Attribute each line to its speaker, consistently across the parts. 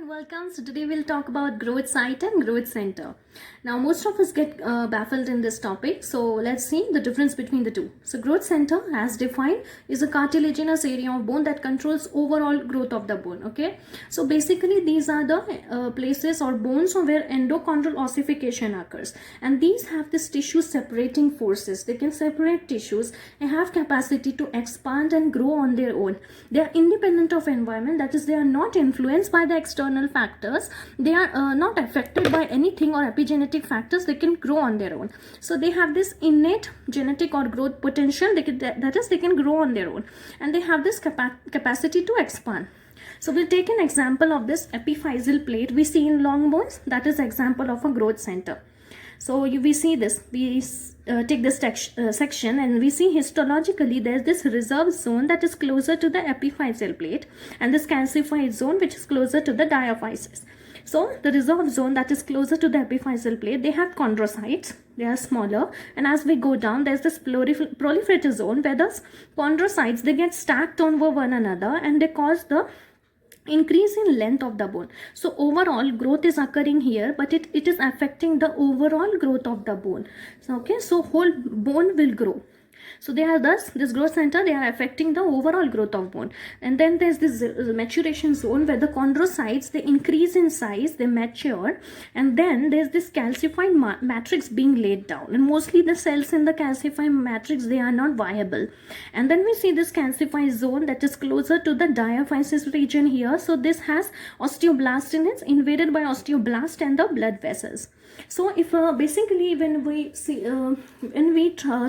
Speaker 1: and welcome. So today we'll talk about growth site and growth center. Now most of us get baffled in this topic. So let's see the difference between the two. So growth center, as defined, is a cartilaginous area of bone that controls overall growth of the bone. Okay. So basically these are the places or bones where endochondral ossification occurs, and these have this tissue separating forces. They can separate tissues and have capacity to expand and grow on their own. They are independent of environment, that is, they are not influenced by the external factors. They are not affected by anything or epigenetic factors. They can grow on their own. So they have this innate genetic or growth potential. That is, they can grow on their own, and they have this capacity to expand. So we'll take an example of this epiphyseal plate we see in long bones. That is example of a growth center. So we see this, we take this section, and we see histologically there's this reserved zone that is closer to the epiphyseal plate, and this calcified zone which is closer to the diaphysis. So the reserved zone that is closer to the epiphyseal plate, they have chondrocytes, they are smaller, and as we go down there's this proliferative zone where the chondrocytes, they get stacked over one another and they cause the increase in length of the bone. So overall growth is occurring here, but it is affecting the overall growth of the bone. So okay, so whole bone will grow. So they are thus, this growth center, they are affecting the overall growth of bone. And then there's this maturation zone where the chondrocytes, they increase in size, they mature, and then there's this calcified matrix being laid down, and mostly the cells in the calcified matrix, they are not viable. And then we see this calcified zone that is closer to the diaphysis region here. So this has osteoblast in it, invaded by osteoblast and the blood vessels. So if basically when we see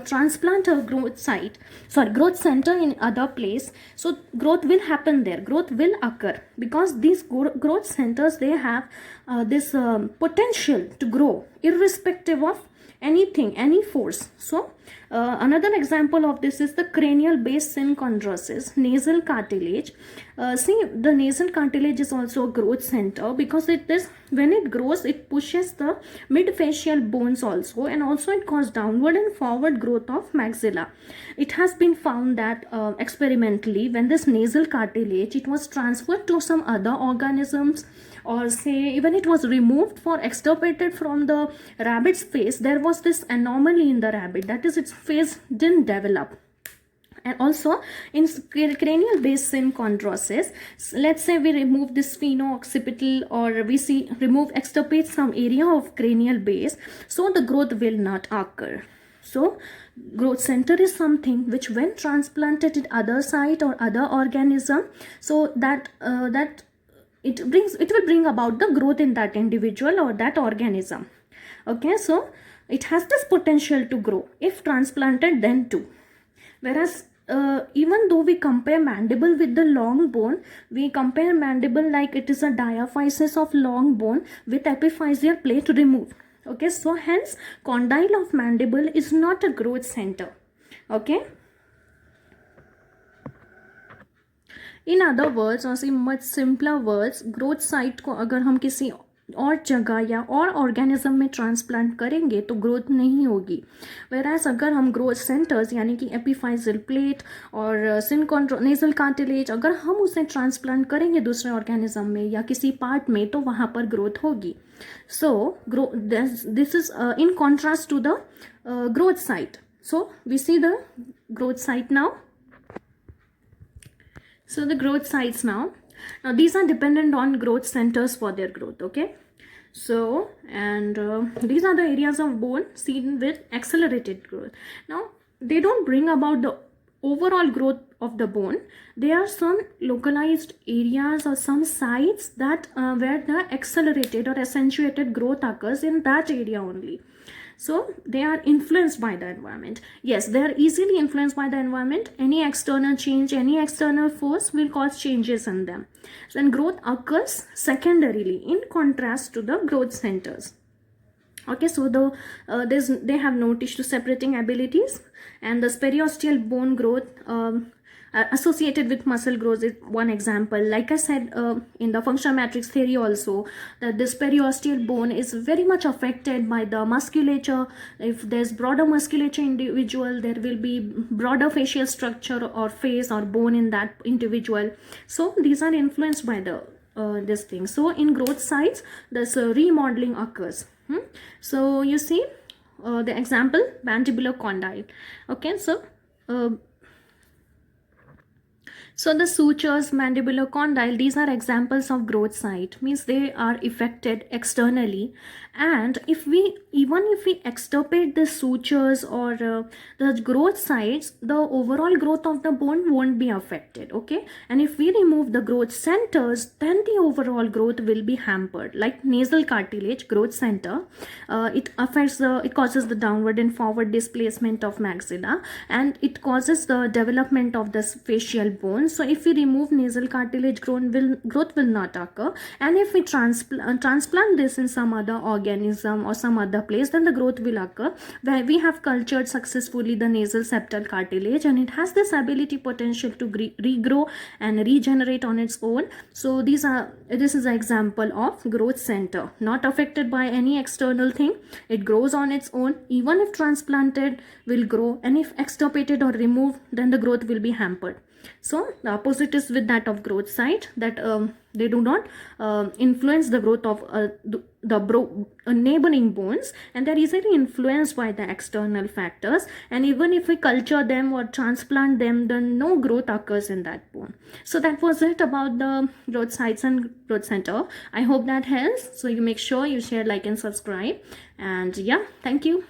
Speaker 1: transplant a growth center in other place, so growth will happen there, growth will occur, because these growth centers, they have this potential to grow irrespective of anything, any force. So another example of this is the cranial base synchondrosis, nasal cartilage. See, the nasal cartilage is also a growth center, because it is, when it grows, it pushes the midfacial bones also, and also it causes downward and forward growth of maxilla. It has been found that experimentally, when this nasal cartilage, it was transferred to some other organisms, or say even it was removed for extirpated from the rabbit's face, there was this anomaly in the rabbit, that is, its face didn't develop. And also in cranial base synchondrosis, let's say we remove this spheno-occipital, or we extirpate some area of cranial base, so the growth will not occur. So growth center is something which, when transplanted in other site or other organism, so that it will bring about the growth in that individual or that organism. Okay, so it has this potential to grow if transplanted then too. Whereas even though we compare mandible with the long bone, we compare mandible like it is a diaphysis of long bone with epiphyseal plate removed. Okay, so hence condyle of mandible is not a growth center. Okay. In other words, or say much simpler words, growth site को अगर हम किसी और जगह या और organism में transplant करेंगे तो ग्रोथ नहीं होगी. वेराज अगर हम ग्रोथ सेंटर्स यानी कि एपिफाइजल प्लेट और नेजल कार्टिलेज, अगर हम उसे ट्रांसप्लांट करेंगे दूसरे ऑर्गेनिज्म में या किसी पार्ट में, तो वहाँ पर ग्रोथ होगी. So this is in contrast to the growth site. So we see the growth site now. So the growth sites now these are dependent on growth centers for their growth. Okay, so and these are the areas of bone seen with accelerated growth. Now they don't bring about the overall growth of the bone. There are some localized areas or some sites that where the accelerated or accentuated growth occurs in that area only. So they are influenced by the environment. Yes, they are easily influenced by the environment. Any external change, any external force will cause changes in them. Then growth occurs secondarily in contrast to the growth centers. Okay, so they have no tissue separating abilities, and the periosteal bone growth associated with muscle growth is one example. Like I said in the functional matrix theory also, that this periosteal bone is very much affected by the musculature. If there's broader musculature individual, there will be broader facial structure or face or bone in that individual. So these are influenced by the this thing. So in growth sites, this remodeling occurs. So you see the example, mandibular condyle. Okay, uh, so the sutures, mandibular condyle, these are examples of growth site, means they are affected externally. And even if we extirpate the sutures or the growth sites, the overall growth of the bone won't be affected. Okay, and if we remove the growth centers, then the overall growth will be hampered. Like nasal cartilage growth center, it causes the downward and forward displacement of maxilla, and it causes the development of this facial bone. So if we remove nasal cartilage, growth will not occur. And if we transplant this in some other organism or some other place, then the growth will occur, where we have cultured successfully the nasal septal cartilage, and it has this ability potential to regrow and regenerate on its own. So this is an example of growth center, not affected by any external thing. It grows on its own. Even if transplanted, will grow, and if extirpated or removed, then the growth will be hampered. So the opposite is with that of growth site, that they do not influence the growth of neighboring bones, and they're easily influenced by the external factors. And even if we culture them or transplant them, then no growth occurs in that bone. So that was it about the growth sites and growth center. I hope that helps. So you make sure you share, like, and subscribe. And yeah, thank you.